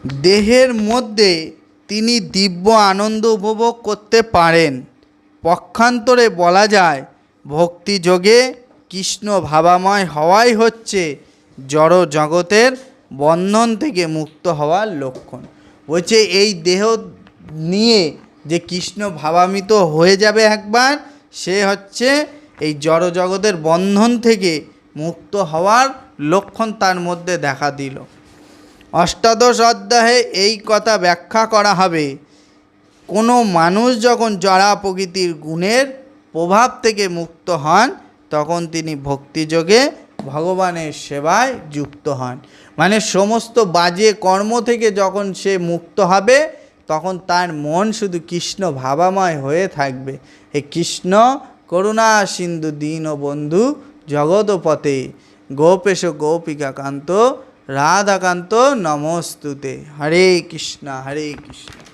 দেহের মধ্যে তিনি দিব্য আনন্দ উপভোগ করতে পারেন। পক্ষান্তরে বলা যায় ভক্তিযোগে কৃষ্ণ ভাবাময় হওয়াই হচ্ছে জড় জগতের বন্ধন থেকে মুক্ত হওয়ার লক্ষণ। বলছে এই দেহ নিয়ে যে কৃষ্ণ ভাবান্বিত হয়ে যাবে একবার, সে হচ্ছে এই জড় জগতের বন্ধন থেকে মুক্ত হওয়ার লক্ষণ তার মধ্যে দেখা দিল। অষ্টাদশ অধ্যায়ে এই কথা ব্যাখ্যা করা হবে। কোনো মানুষ যখন জড়া প্রকৃতির গুণের প্রভাব থেকে মুক্ত হন, তখন তিনি ভক্তিযোগে ভগবানের সেবায় যুক্ত হন। মানে সমস্ত বাজে কর্ম থেকে যখন সে মুক্ত হবে, তখন তার মন শুধু কৃষ্ণ ভাবাময় হয়ে থাকবে। হে কৃষ্ণ করুণা সিন্ধু দীনবন্ধু জগৎপতে গোপেশ গোপিকাকান্ত রাধাকান্ত নমস্তুতে। হরে কৃষ্ণ হরে কৃষ্ণ।